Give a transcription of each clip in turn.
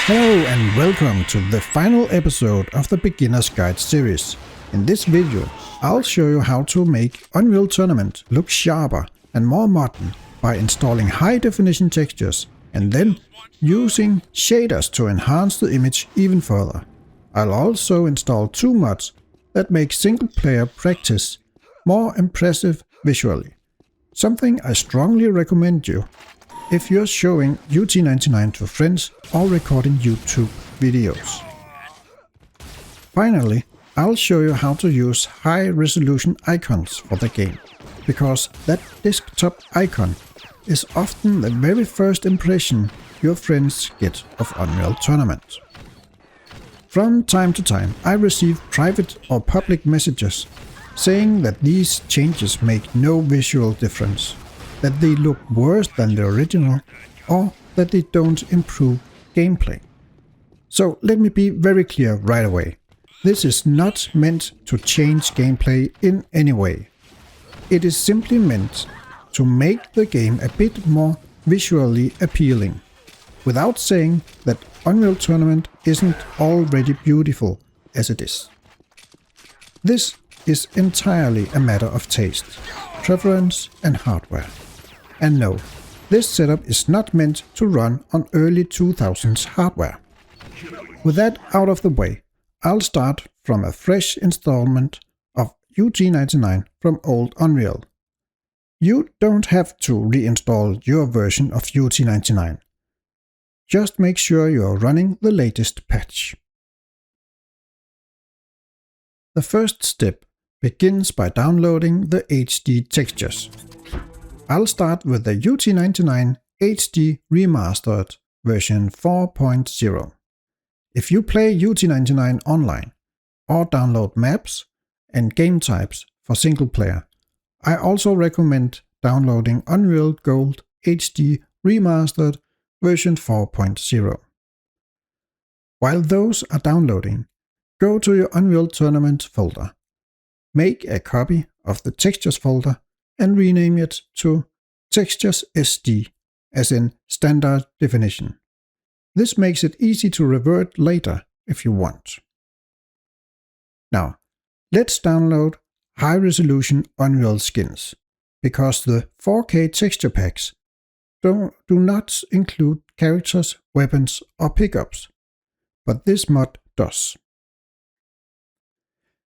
Hello and welcome to the final episode of the Beginner's Guide series. In this video, I'll show you how to make Unreal Tournament look sharper and more modern by installing high-definition textures and then using shaders to enhance the image even further. I'll also install two mods that make single-player practice more impressive visually. Something I strongly recommend you if you're showing UT99 to friends or recording YouTube videos. Finally, I'll show you how to use high-resolution icons for the game, because that desktop icon is often the very first impression your friends get of Unreal Tournament. From time to time, I receive private or public messages saying that these changes make no visual difference, that they look worse than the original, or that they don't improve gameplay. So let me be very clear right away. This is not meant to change gameplay in any way. It is simply meant to make the game a bit more visually appealing, without saying that Unreal Tournament isn't already beautiful as it is. This is entirely a matter of taste, preference and hardware. And no, this setup is not meant to run on early 2000s hardware. With that out of the way, I'll start from a fresh installment of UT99 from old Unreal. You don't have to reinstall your version of UT99. Just make sure you are running the latest patch. The first step begins by downloading the HD textures. I'll start with the UT99 HD Remastered version 4.0. If you play UT99 online or download maps and game types for single player, I also recommend downloading Unreal Gold HD Remastered version 4.0. While those are downloading, go to your Unreal Tournament folder. Make a copy of the textures folder and rename it to Textures SD, as in standard definition. This makes it easy to revert later if you want. Now, let's download high-resolution Unreal skins, because the 4K texture packs do not include characters, weapons or pickups, but this mod does.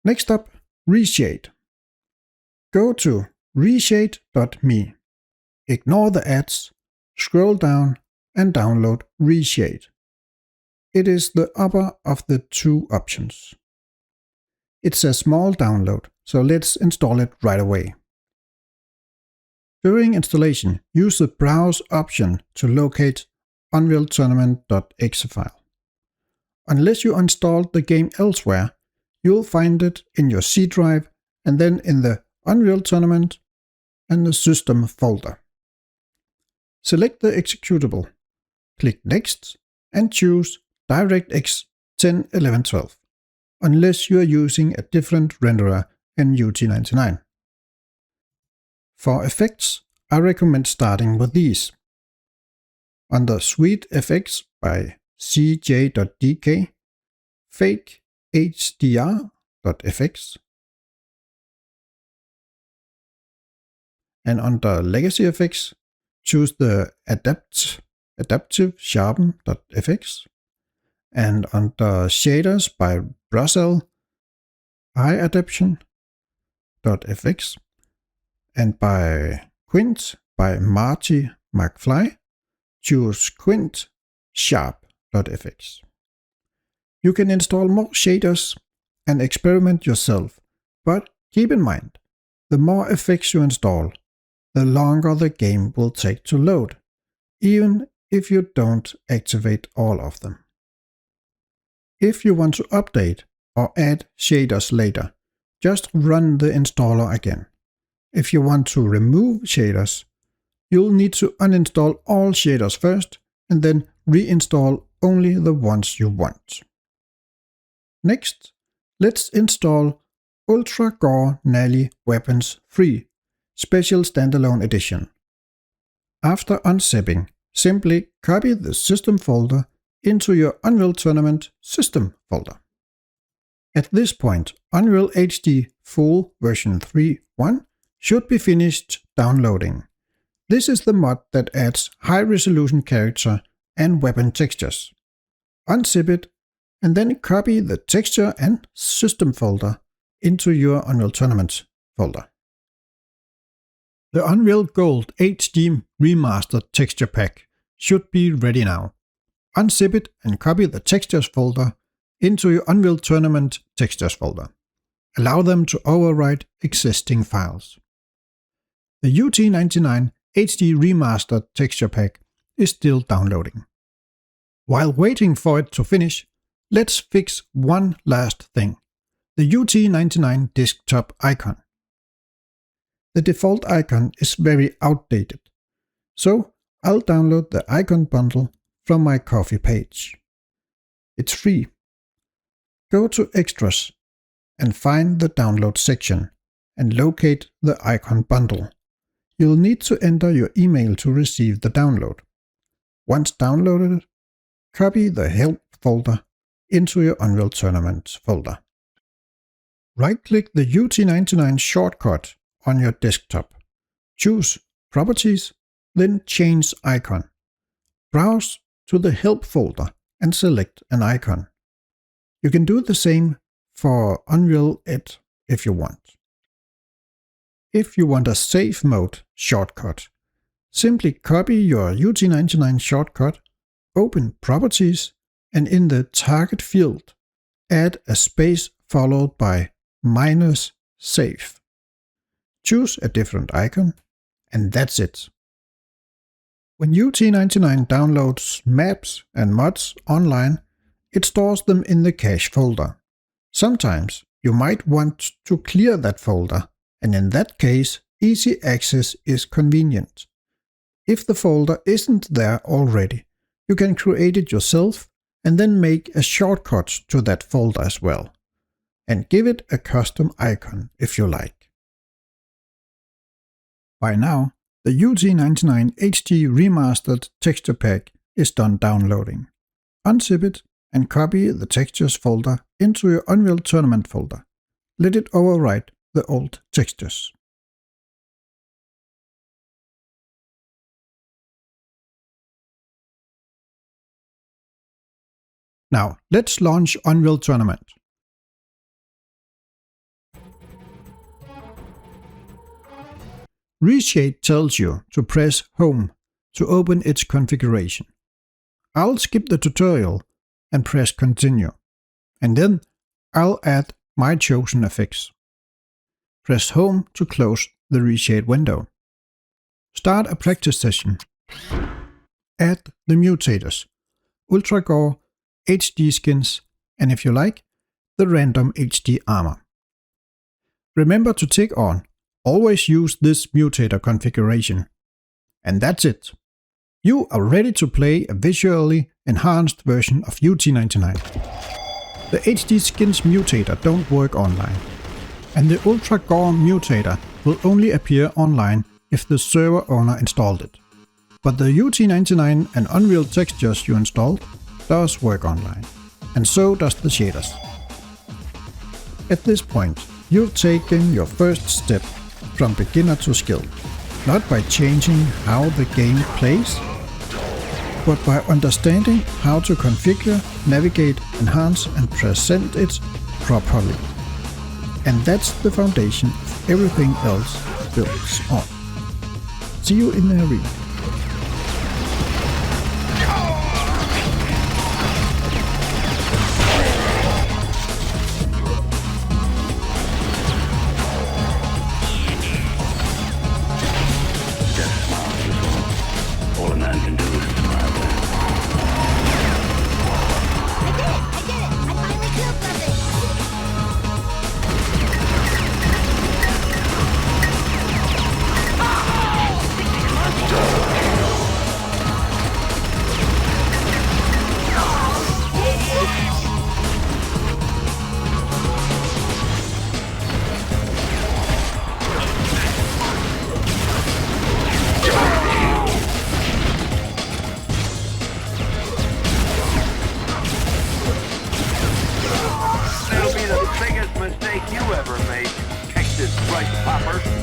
Next up, ReShade. Go to ReShade.me. Ignore the ads, scroll down and download ReShade. It is the upper of the two options. It's a small download, so let's install it right away. During installation, use the Browse option to locate Unreal Tournament.exe file. Unless you installed the game elsewhere, you'll find it in your C drive and then in the Unreal Tournament and the System folder. Select the executable, click Next and choose DirectX 10, 11, 12, unless you are using a different renderer in UT99. For effects, I recommend starting with these. Under Suite Effects by cj.dk, Fake HDR.fx, and under Legacy Effects, choose the Adaptive Sharpen.fx, and under Shaders by ProZeidon, High Adaption.fx, and by Quint by Marty McFly, choose Quint Sharp.fx. You can install more shaders and experiment yourself, but keep in mind, the more effects you install, the longer the game will take to load, even if you don't activate all of them. If you want to update or add shaders later, just run the installer again. If you want to remove shaders, you'll need to uninstall all shaders first and then reinstall only the ones you want. Next, let's install Ultra Gore Nally Weapons 3 Special Standalone Edition. After unzipping, simply copy the system folder into your Unreal Tournament system folder. At this point, Unreal HD Full version 3.1 should be finished downloading. This is the mod that adds high-resolution character and weapon textures. Unzip it, and then copy the texture and system folder into your Unreal Tournament folder. The Unreal Gold HD Remastered Texture Pack should be ready now. Unzip it and copy the textures folder into your Unreal Tournament textures folder. Allow them to overwrite existing files. The UT99 HD Remastered Texture Pack is still downloading. While waiting for it to finish, let's fix one last thing: the UT99 desktop icon. The default icon is very outdated, so I'll download the icon bundle from my Ko-fi page. It's free. Go to Extras and find the download section and locate the icon bundle. You'll need to enter your email to receive the download. Once downloaded, copy the help folder into your Unreal Tournament folder. Right-click the UT99 shortcut on your desktop. Choose Properties, then Change Icon. Browse to the Help folder and select an icon. You can do the same for Unreal Ed if you want. If you want a Save Mode shortcut, simply copy your UT99 shortcut, open Properties, and in the Target field, add a space followed by -save. Choose a different icon, and that's it. When UT99 downloads maps and mods online, it stores them in the cache folder. Sometimes you might want to clear that folder, and in that case, easy access is convenient. If the folder isn't there already, you can create it yourself and then make a shortcut to that folder as well, and give it a custom icon if you like. By now, the UT99 HD Remastered Texture Pack is done downloading. Unzip it and copy the textures folder into your Unreal Tournament folder. Let it overwrite the old textures. Now, let's launch Unreal Tournament. ReShade tells you to press Home to open its configuration. I'll skip the tutorial and press Continue, and then I'll add my chosen effects. Press Home to close the ReShade window. Start a practice session. Add the mutators, Ultra Gore, HD skins, and if you like, the random HD armor. Remember to tick on Always use this mutator configuration. And that's it. You are ready to play a visually enhanced version of UT99. The HD skins mutator don't work online, and the Ultra Gore mutator will only appear online if the server owner installed it. But the UT99 and Unreal textures you installed does work online, and so does the shaders. At this point, you've taken your first step from beginner to skilled, not by changing how the game plays, but by understanding how to configure, navigate, enhance, and present it properly. And that's the foundation everything else builds on. See you in the arena. All a man can do is smile. I did it! I finally killed something! right, Popper.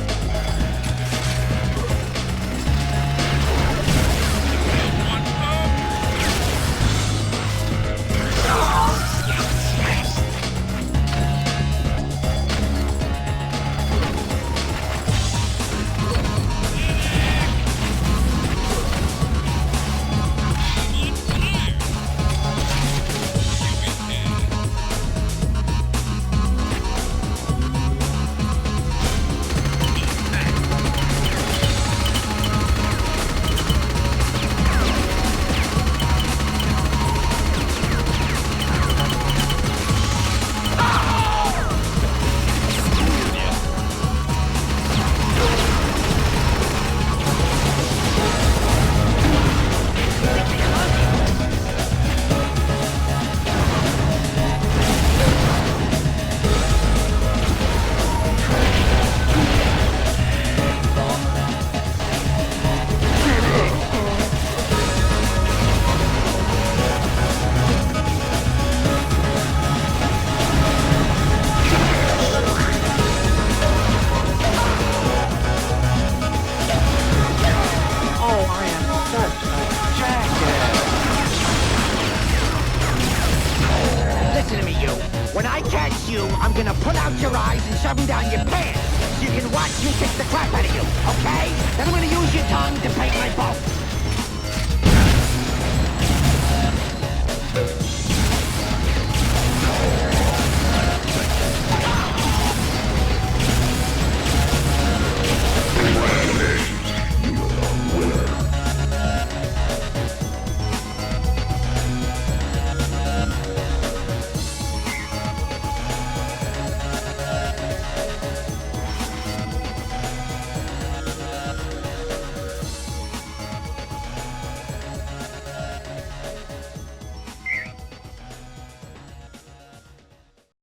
Listen to me, you. When I catch you, I'm gonna pull out your eyes and shove them down your pants so you can watch me kick the crap out of you, okay? Then I'm gonna use your tongue to paint my boat.